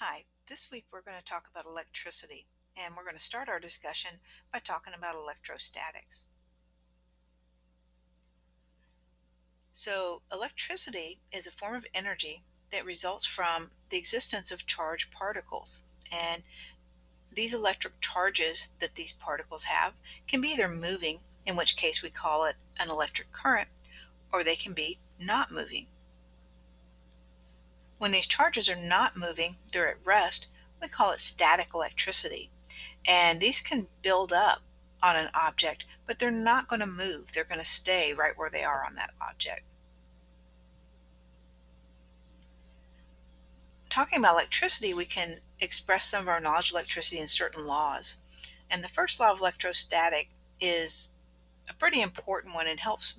Hi, this week we're going to talk about electricity, and we're going to start our discussion by talking about electrostatics. So, electricity is a form of energy that results from the existence of charged particles. And these electric charges that these particles have can be either moving, in which case we call it an electric current, or they can be not moving. When these charges are not moving, they're at rest, we call it static electricity. And these can build up on an object, but they're not going to move. They're going to stay right where they are on that object. Talking about electricity, we can express some of our knowledge of electricity in certain laws. And the first law of electrostatic is a pretty important one and helps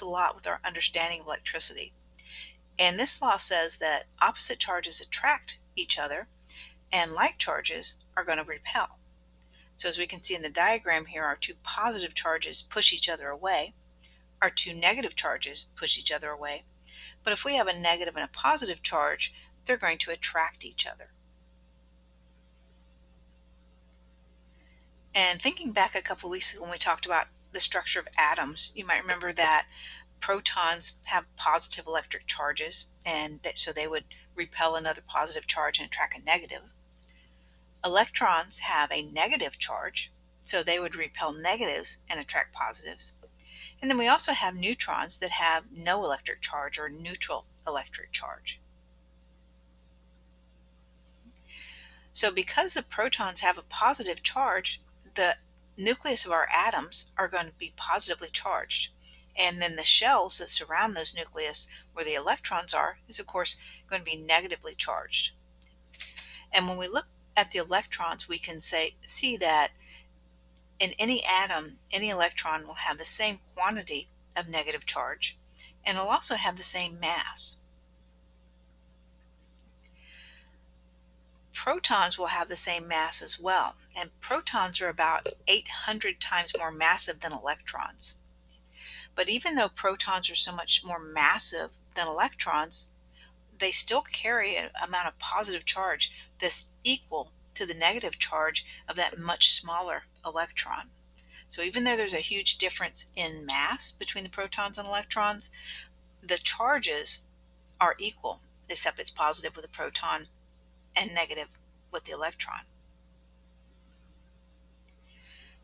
a lot with our understanding of electricity. And this law says that opposite charges attract each other and like charges are going to repel. So as we can see in the diagram here, our two positive charges push each other away. Our two negative charges push each other away. But if we have a negative and a positive charge, they're going to attract each other. And thinking back a couple weeks ago when we talked about the structure of atoms, you might remember that protons have positive electric charges, and so they would repel another positive charge and attract a negative. Electrons have a negative charge, so they would repel negatives and attract positives. And then we also have neutrons that have no electric charge or neutral electric charge. So because the protons have a positive charge, the nucleus of our atoms are going to be positively charged. And then the shells that surround those nucleus where the electrons are is of course going to be negatively charged. And when we look at the electrons, we can see that in any atom, any electron will have the same quantity of negative charge, and it'll also have the same mass. Protons will have the same mass as well, and protons are about 800 times more massive than electrons. But even though protons are so much more massive than electrons, they still carry an amount of positive charge that's equal to the negative charge of that much smaller electron. So even though there's a huge difference in mass between the protons and electrons, the charges are equal, except it's positive with the proton and negative with the electron.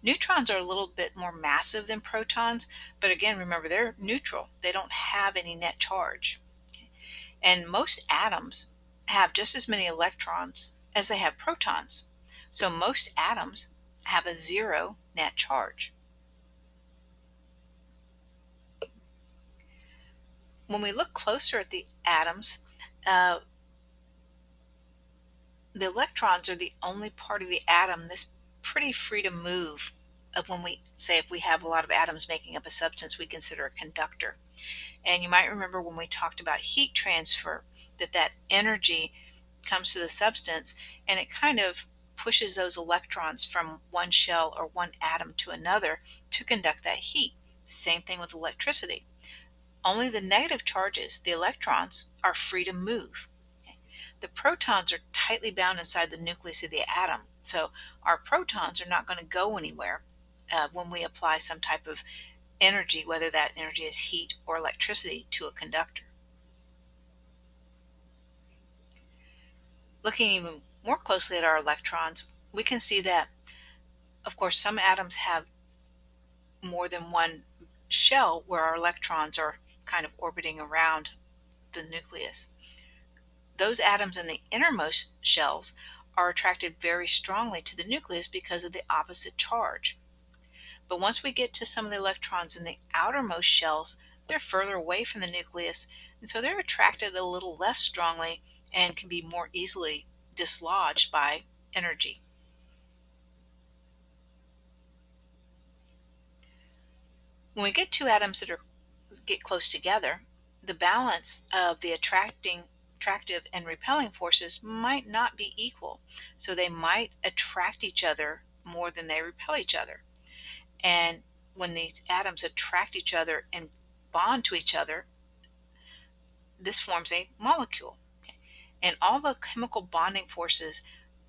Neutrons are a little bit more massive than protons, but again, remember they're neutral. They don't have any net charge. And most atoms have just as many electrons as they have protons. So most atoms have a zero net charge. When we look closer at the atoms, uh, the electrons are the only part of the atom that's pretty free to move. Of when we say if we have a lot of atoms making up a substance we consider a conductor. And you might remember when we talked about heat transfer that energy comes to the substance and it kind of pushes those electrons from one shell or one atom to another to conduct that heat. Same thing with electricity. Only the negative charges, the electrons, are free to move. The protons are tightly bound inside the nucleus of the atom. So our protons are not going to go anywhere when we apply some type of energy, whether that energy is heat or electricity, to a conductor. Looking even more closely at our electrons, we can see that, of course, some atoms have more than one shell where our electrons are kind of orbiting around the nucleus. Those atoms in the innermost shells are attracted very strongly to the nucleus because of the opposite charge. But once we get to some of the electrons in the outermost shells, they're further away from the nucleus, and so they're attracted a little less strongly and can be more easily dislodged by energy. When we get two atoms that get close together, the balance of the attractive and repelling forces might not be equal. So they might attract each other more than they repel each other. And when these atoms attract each other and bond to each other, this forms a molecule. And all the chemical bonding forces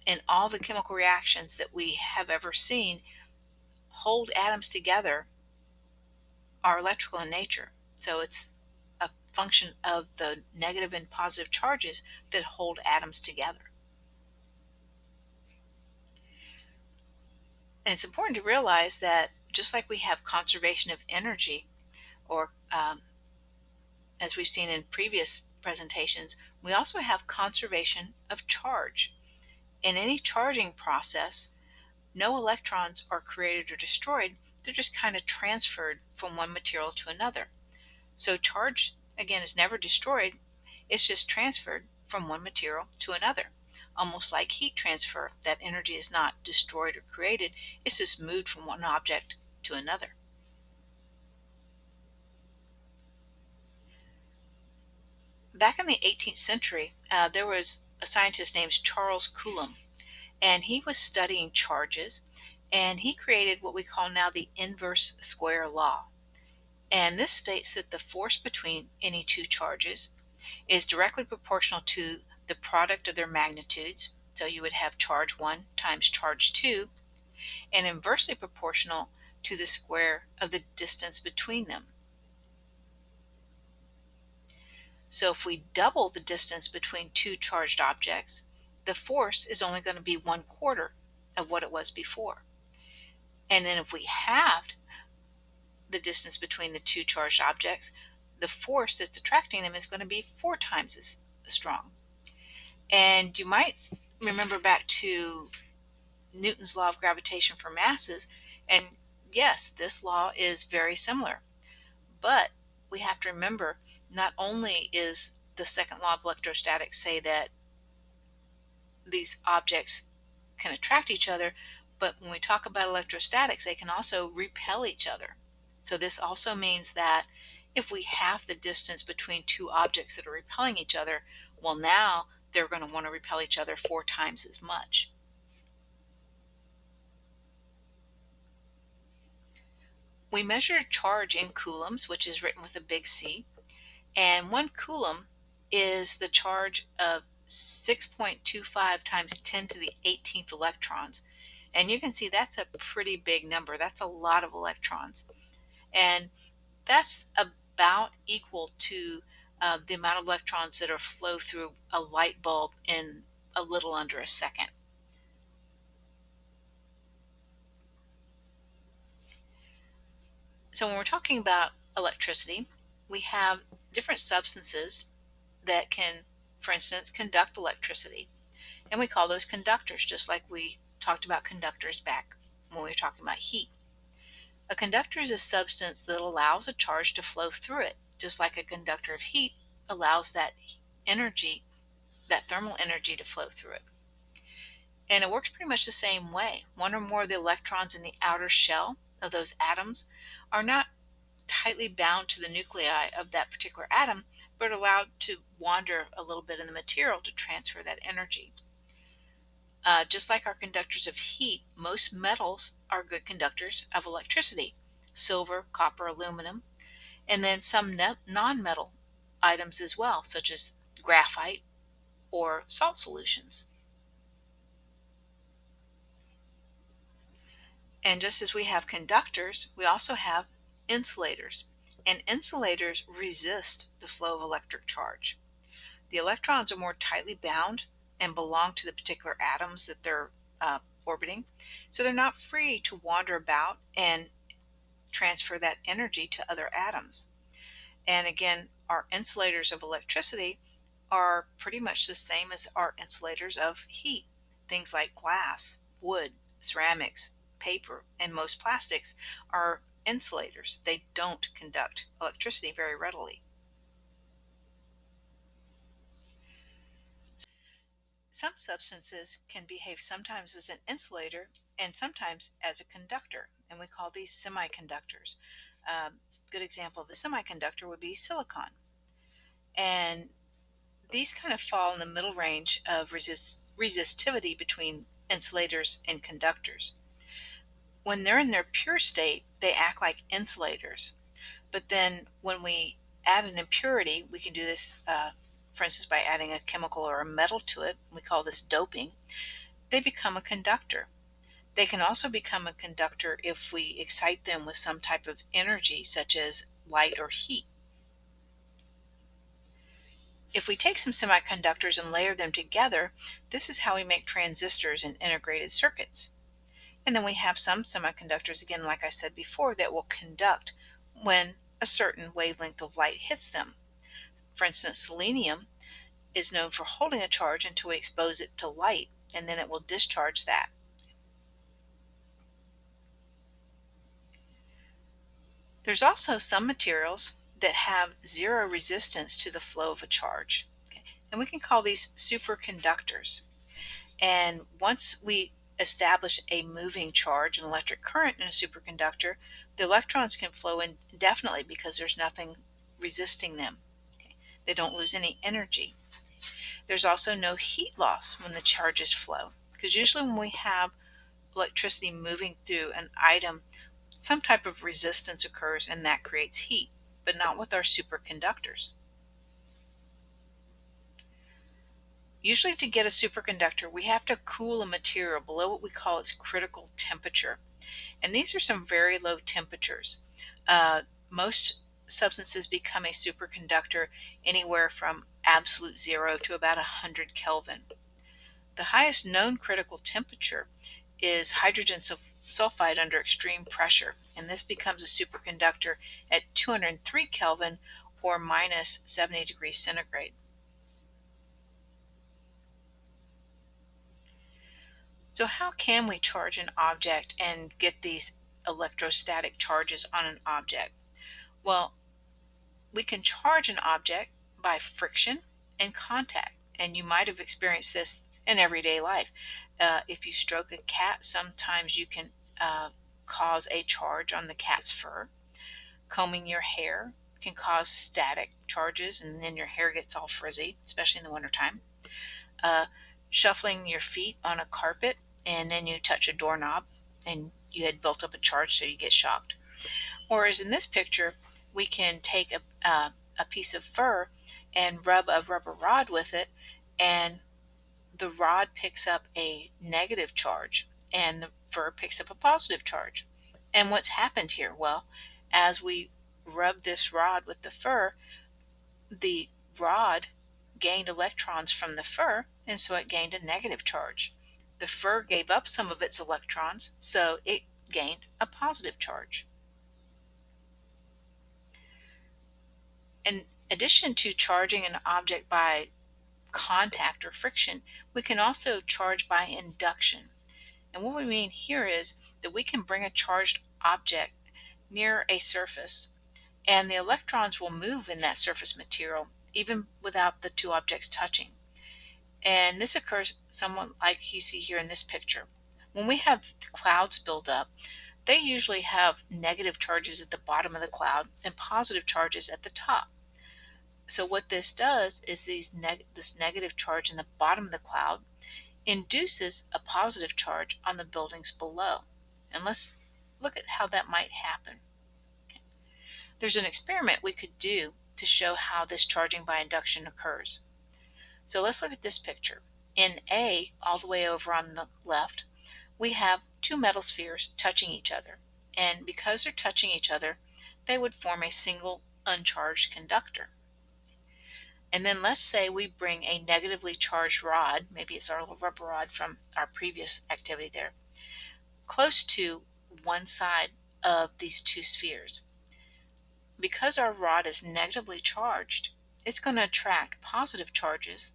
and all the chemical reactions that we have ever seen hold atoms together are electrical in nature. So it's a function of the negative and positive charges that hold atoms together. And it's important to realize that just like we have conservation of energy, or as we've seen in previous presentations, we also have conservation of charge. In any charging process, no electrons are created or destroyed, they're just kind of transferred from one material to another. So charge, again, is never destroyed, it's just transferred from one material to another. Almost like heat transfer, that energy is not destroyed or created, it's just moved from one object to another. Back in the 18th century, there was a scientist named Charles Coulomb, and he was studying charges, and he created what we call now the inverse square law. And this states that the force between any two charges is directly proportional to the product of their magnitudes. So you would have charge 1 times charge 2, and inversely proportional to the square of the distance between them. So if we double the distance between two charged objects, the force is only going to be 1/4 of what it was before. And then if we halved the distance between the two charged objects, the force that's attracting them is going to be 4 times as strong. And you might remember back to Newton's law of gravitation for masses, and yes, this law is very similar. But we have to remember, not only is the second law of electrostatics say that these objects can attract each other, but when we talk about electrostatics, they can also repel each other. So this also means that if we halve the distance between two objects that are repelling each other, well, now they're going to want to repel each other 4 times as much. We measure charge in coulombs, which is written with a big C, and 1 coulomb is the charge of 6.25 times 10 to the 18th electrons. And you can see that's a pretty big number. That's a lot of electrons. And that's about equal to the amount of electrons that are flow through a light bulb in a little under a second. So when we're talking about electricity, we have different substances that can, for instance, conduct electricity. And we call those conductors, just like we talked about conductors back when we were talking about heat. A conductor is a substance that allows a charge to flow through it, just like a conductor of heat allows that energy, that thermal energy, to flow through it. And it works pretty much the same way. One or more of the electrons in the outer shell of those atoms are not tightly bound to the nuclei of that particular atom, but allowed to wander a little bit in the material to transfer that energy. Just like our conductors of heat, most metals are good conductors of electricity: silver, copper, aluminum, and then some non-metal items as well, such as graphite or salt solutions. And just as we have conductors, we also have insulators. And insulators resist the flow of electric charge. The electrons are more tightly bound and belong to the particular atoms that they're orbiting, so they're not free to wander about and transfer that energy to other atoms. And again, our insulators of electricity are pretty much the same as our insulators of heat. Things like glass, wood, ceramics, paper, and most plastics are insulators. They don't conduct electricity very readily. Some substances can behave sometimes as an insulator and sometimes as a conductor, and we call these semiconductors. Good example of a semiconductor would be silicon. And these kind of fall in the middle range of resistivity between insulators and conductors. When they're in their pure state, they act like insulators. But then when we add an impurity, we can do this for instance, by adding a chemical or a metal to it, we call this doping, they become a conductor. They can also become a conductor if we excite them with some type of energy, such as light or heat. If we take some semiconductors and layer them together, this is how we make transistors and integrated circuits. And then we have some semiconductors, again, like I said before, that will conduct when a certain wavelength of light hits them. For instance, selenium is known for holding a charge until we expose it to light, and then it will discharge that. There's also some materials that have zero resistance to the flow of a charge. Okay? And we can call these superconductors. And once we establish a moving charge, an electric current in a superconductor, the electrons can flow indefinitely because there's nothing resisting them. Okay? They don't lose any energy. There's also no heat loss when the charges flow, because usually when we have electricity moving through an item, some type of resistance occurs and that creates heat, but not with our superconductors. Usually to get a superconductor, we have to cool a material below what we call its critical temperature. And these are some very low temperatures. Most substances become a superconductor anywhere from absolute zero to about 100 Kelvin. The highest known critical temperature is hydrogen sulfide under extreme pressure, and this becomes a superconductor at 203 Kelvin or minus 70 degrees centigrade. So how can we charge an object and get these electrostatic charges on an object? Well, we can charge an object by friction and contact, and you might have experienced this in everyday life. If you stroke a cat, sometimes you can cause a charge on the cat's fur. Combing your hair can cause static charges, and then your hair gets all frizzy, especially in the wintertime. Uh, Shuffling your feet on a carpet, and then you touch a doorknob, and you had built up a charge, so you get shocked. Or as in this picture, we can take a piece of fur and rub a rubber rod with it, and the rod picks up a negative charge, and the fur picks up a positive charge. And what's happened here? Well, as we rub this rod with the fur, the rod gained electrons from the fur, and so it gained a negative charge. The fur gave up some of its electrons, so it gained a positive charge. In addition to charging an object by contact or friction, we can also charge by induction. And what we mean here is that we can bring a charged object near a surface, and the electrons will move in that surface material even without the two objects touching. And this occurs somewhat like you see here in this picture. When we have clouds build up, they usually have negative charges at the bottom of the cloud and positive charges at the top. So what this does is this negative charge in the bottom of the cloud induces a positive charge on the buildings below. And let's look at how that might happen. Okay. There's an experiment we could do to show how this charging by induction occurs. So let's look at this picture. In A, all the way over on the left, we have two metal spheres touching each other. And because they're touching each other, they would form a single uncharged conductor. And then let's say we bring a negatively charged rod, maybe it's our little rubber rod from our previous activity there, close to one side of these two spheres. Because our rod is negatively charged, it's going to attract positive charges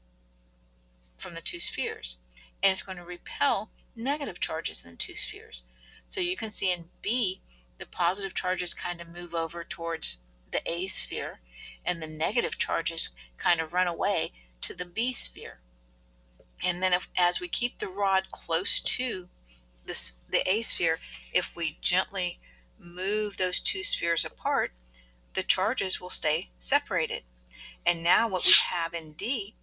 from the two spheres, and it's going to repel negative charges in the two spheres. So you can see in B, the positive charges kind of move over towards the A sphere, and the negative charges kind of run away to the B sphere. And then as we keep the rod close to the A sphere, if we gently move those two spheres apart, the charges will stay separated. And now what we have in D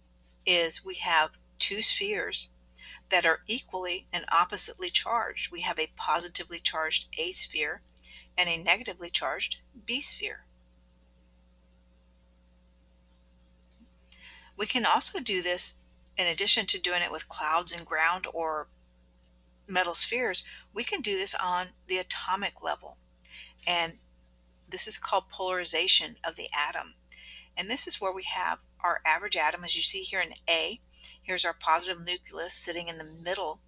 is we have two spheres that are equally and oppositely charged. We have a positively charged A sphere and a negatively charged B sphere. We can also do this in addition to doing it with clouds and ground or metal spheres. We can do this on the atomic level. And this is called polarization of the atom. And this is where we have our average atom, as you see here in A. Here's our positive nucleus sitting in the middle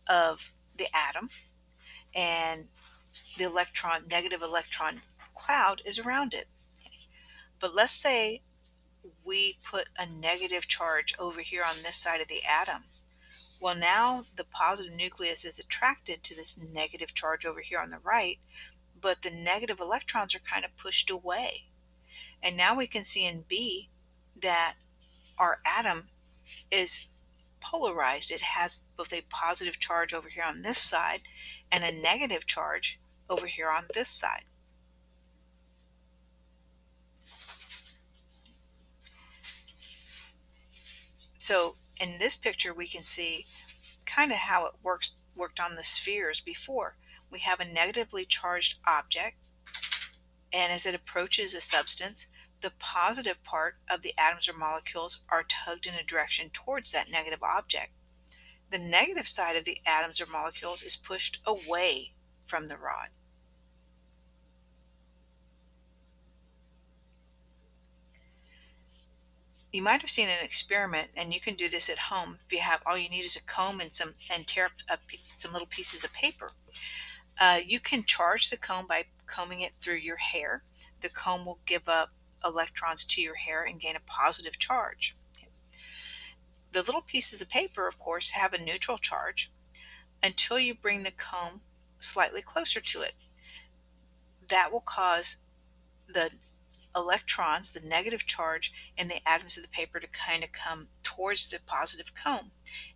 of the atom, and the negative electron cloud is around it. But let's say we put a negative charge over here on this side of the atom. Well, now the positive nucleus is attracted to this negative charge over here on the right, but the negative electrons are kind of pushed away. And now we can see in B that our atom is polarized. It has both a positive charge over here on this side and a negative charge over here on this side. So in this picture, we can see kind of how it worked on the spheres before. We have a negatively charged object, and as it approaches a substance, the positive part of the atoms or molecules are tugged in a direction towards that negative object. The negative side of the atoms or molecules is pushed away from the rod. You might have seen an experiment, and you can do this at home if you have all you need is a comb and tear up some little pieces of paper. You can charge the comb by combing it through your hair. The comb will give up electrons to your hair and gain a positive charge. The little pieces of paper, of course, have a neutral charge until you bring the comb slightly closer to it. That will cause the electrons, the negative charge in the atoms of the paper, to kind of come towards the positive comb,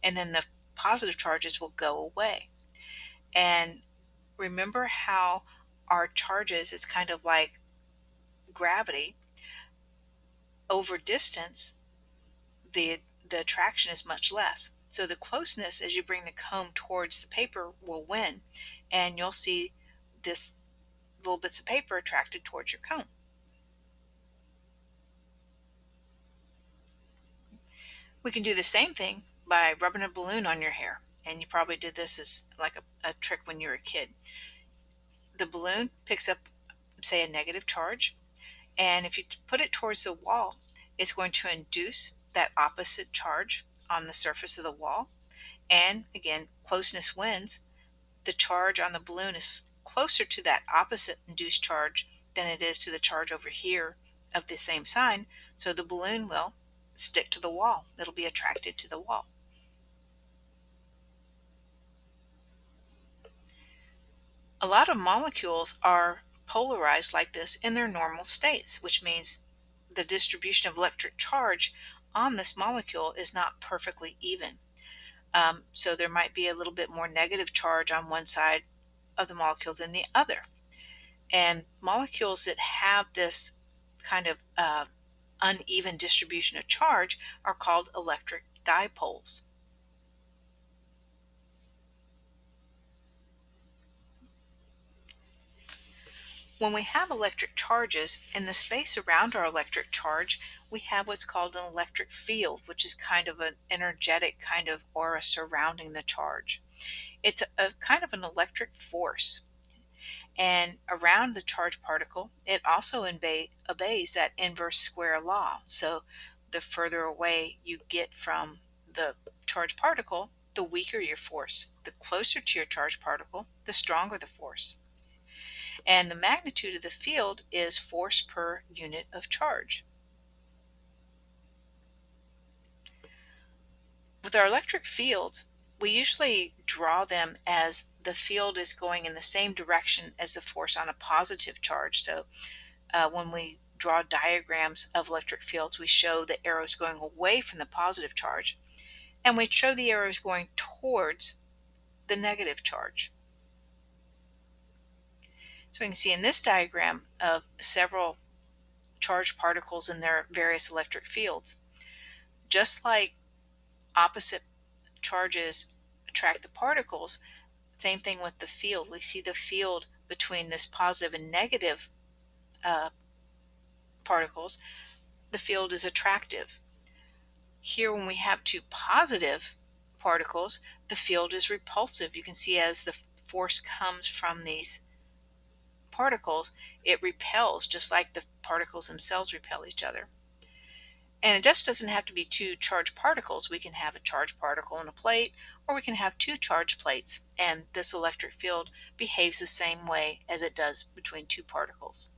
and then the positive charges will go away. And remember how our charges is kind of like gravity. Over distance, the attraction is much less. So the closeness as you bring the comb towards the paper will win, and you'll see this little bits of paper attracted towards your comb. We can do the same thing by rubbing a balloon on your hair. And you probably did this as like a trick when you were a kid. The balloon picks up, say, a negative charge, and if you put it towards the wall, it's going to induce that opposite charge on the surface of the wall. And again, closeness wins. The charge on the balloon is closer to that opposite induced charge than it is to the charge over here of the same sign, so the balloon will stick to the wall. It'll be attracted to the wall. A lot of molecules are polarized like this in their normal states, which means the distribution of electric charge on this molecule is not perfectly even. So there might be a little bit more negative charge on one side of the molecule than the other. And molecules that have this kind of uneven distribution of charge are called electric dipoles. When we have electric charges, in the space around our electric charge, we have what's called an electric field, which is kind of an energetic kind of aura surrounding the charge. It's a kind of an electric force. And around the charged particle, it also obeys that inverse square law. So the further away you get from the charged particle, the weaker your force. The closer to your charged particle, the stronger the force. And the magnitude of the field is force per unit of charge. With our electric fields, we usually draw them as the field is going in the same direction as the force on a positive charge. So when we draw diagrams of electric fields, we show the arrows going away from the positive charge, and we show the arrows going towards the negative charge. So we can see in this diagram of several charged particles in their various electric fields, just like opposite charges attract the particles, same thing with the field. We see the field between this positive and negative particles. The field is attractive. Here, when we have two positive particles, the field is repulsive. You can see as the force comes from these particles, it repels just like the particles themselves repel each other. And it just doesn't have to be two charged particles. We can have a charged particle in a plate, or we can have two charged plates, and this electric field behaves the same way as it does between two particles.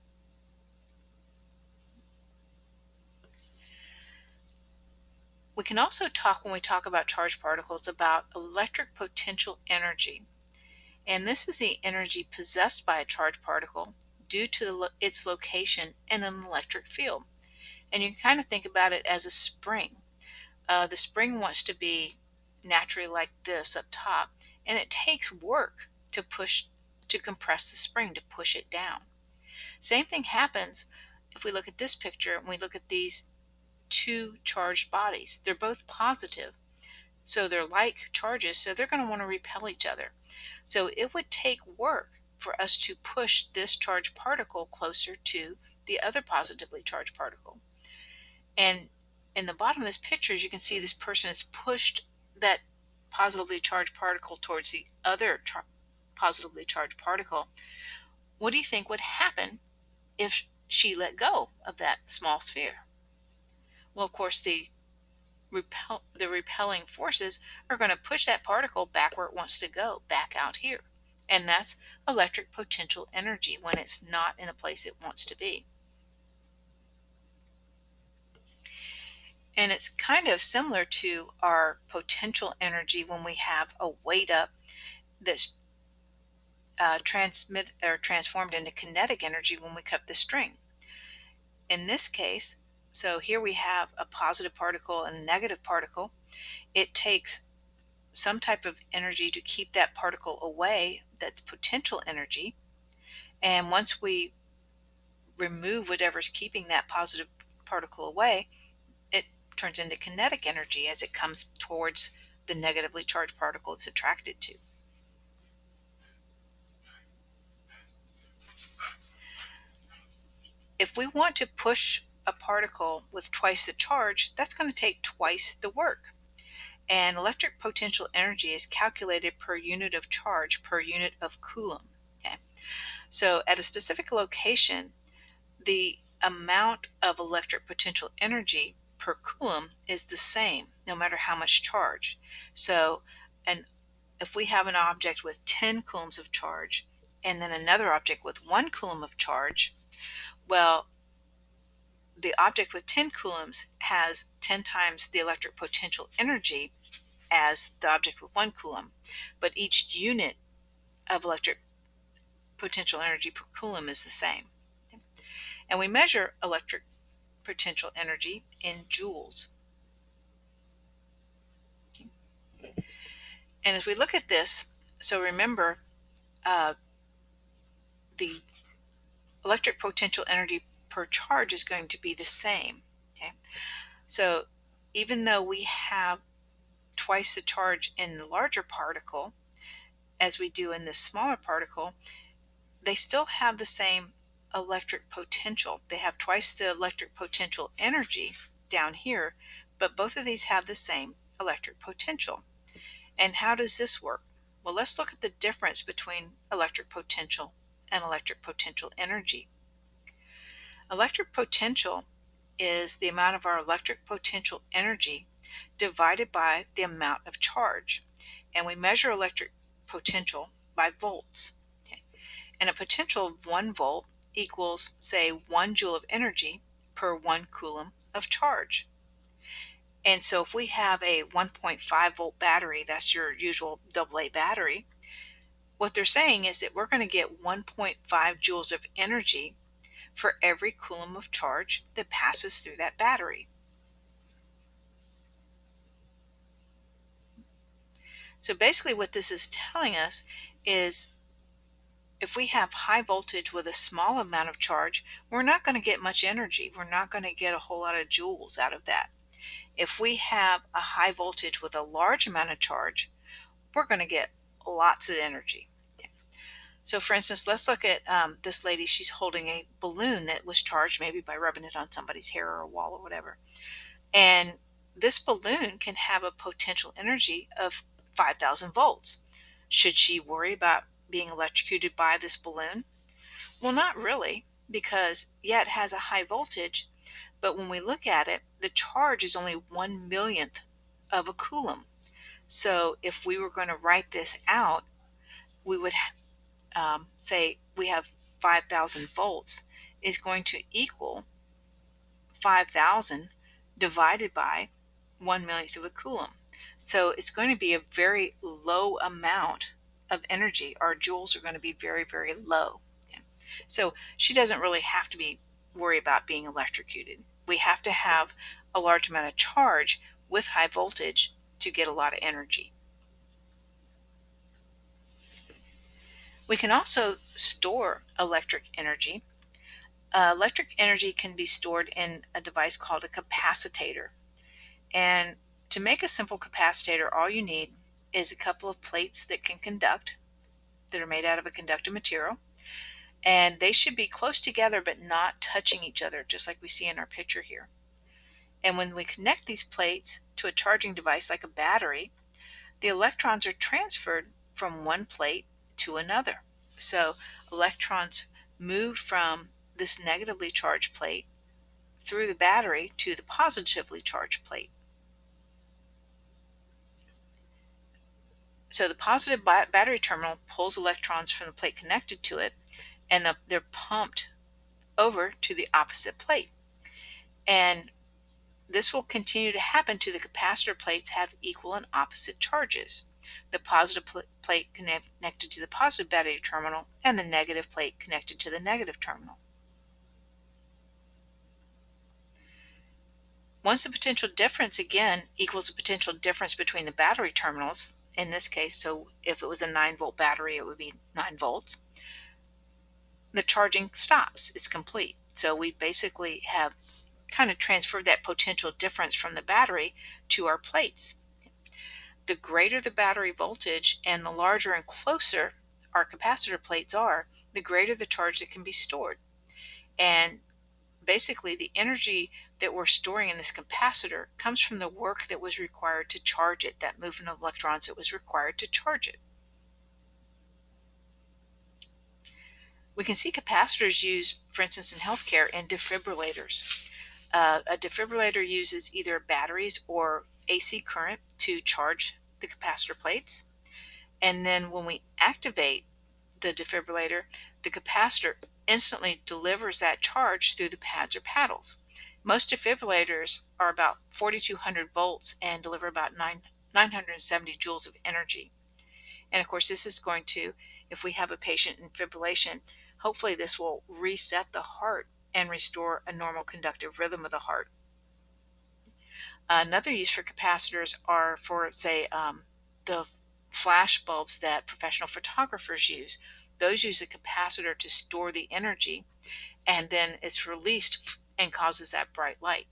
We can also talk, when we talk about charged particles, about electric potential energy. And this is the energy possessed by a charged particle due to its location in an electric field. And you can kind of think about it as a spring. The spring wants to be naturally like this up top, and it takes work to compress the spring, to push it down. Same thing happens if we look at this picture and we look at these two charged bodies. They're both positive, so they're like charges, so they're going to want to repel each other. So it would take work for us to push this charged particle closer to the other positively charged particle. And in the bottom of this picture, as you can see, this person has pushed that positively charged particle towards the other positively charged particle. What do you think would happen if she let go of that small sphere? Well, of course, the repelling forces are going to push that particle back where it wants to go, back out here. And that's electric potential energy when it's not in the place it wants to be. And it's kind of similar to our potential energy when we have a weight up that's transformed into kinetic energy when we cut the string. In this case, so here we have a positive particle and a negative particle. It takes some type of energy to keep that particle away. That's potential energy. And once we remove whatever's keeping that positive particle away, it turns into kinetic energy as it comes towards the negatively charged particle it's attracted to. If we want to push a particle with twice the charge, that's going to take twice the work. And electric potential energy is calculated per unit of charge per unit of coulomb. Okay? So at a specific location, the amount of electric potential energy per coulomb is the same no matter how much charge. So if we have an object with 10 coulombs of charge and then another object with 1 coulomb of charge, well, the object with 10 coulombs has 10 times the electric potential energy as the object with 1 coulomb, but each unit of electric potential energy per coulomb is the same. And we measure electric potential energy in joules. And as we look at this, so remember, the electric potential energy per charge is going to be the same. Okay, so even though we have twice the charge in the larger particle as we do in this smaller particle, they still have the same electric potential. They have twice the electric potential energy down here, but both of these have the same electric potential. And how does this work? Well, let's look at the difference between electric potential and electric potential energy. Electric potential is the amount of our electric potential energy divided by the amount of charge. And we measure electric potential by volts. Okay? And a potential of 1 volt equals, say, 1 joule of energy per 1 coulomb of charge. And so if we have a 1.5 volt battery, that's your usual AA battery, what they're saying is that we're going to get 1.5 joules of energy for every coulomb of charge that passes through that battery. So basically what this is telling us is if we have high voltage with a small amount of charge, we're not going to get much energy. We're not going to get a whole lot of joules out of that. If we have a high voltage with a large amount of charge, we're going to get lots of energy. So for instance, let's look at this lady. She's holding a balloon that was charged maybe by rubbing it on somebody's hair or a wall or whatever. And this balloon can have a potential energy of 5,000 volts. Should she worry about being electrocuted by this balloon? Well, not really, because yeah, it has a high voltage, but when we look at it, the charge is only 1 millionth of a coulomb. So if we were going to write this out, we would say we have 5,000 volts is going to equal 5,000 divided by 1 millionth of a coulomb. So it's going to be a very low amount of energy. Our joules are going to be very, very low. Yeah. So she doesn't really have to be worry about being electrocuted. We have to have a large amount of charge with high voltage to get a lot of energy. We can also store electric energy. Electric energy can be stored in a device called a capacitor. And to make a simple capacitor, all you need is a couple of plates that can conduct, that are made out of a conductive material. And they should be close together but not touching each other, just like we see in our picture here. And when we connect these plates to a charging device like a battery, the electrons are transferred from one plate to another. So electrons move from this negatively charged plate through the battery to the positively charged plate. So the positive battery terminal pulls electrons from the plate connected to it, and they're pumped over to the opposite plate. And this will continue to happen till the capacitor plates have equal and opposite charges. The positive plate connected to the positive battery terminal, and the negative plate connected to the negative terminal. Once the potential difference again equals the potential difference between the battery terminals, in this case, so if it was a 9-volt battery, it would be 9 volts, the charging stops. It's complete. So we basically have kind of transferred that potential difference from the battery to our plates. The greater the battery voltage and the larger and closer our capacitor plates are, the greater the charge that can be stored. And basically, the energy that we're storing in this capacitor comes from the work that was required to charge it, that movement of electrons that was required to charge it. We can see capacitors used, for instance, in healthcare, in defibrillators. A defibrillator uses either batteries or AC current to charge the capacitor plates. And then when we activate the defibrillator, the capacitor instantly delivers that charge through the pads or paddles. Most defibrillators are about 4,200 volts and deliver about 970 joules of energy. And of course, this is going to, if we have a patient in fibrillation, hopefully this will reset the heart and restore a normal conductive rhythm of the heart. Another use for capacitors are for, say, the flash bulbs that professional photographers use. Those use a capacitor to store the energy, and then it's released and causes that bright light.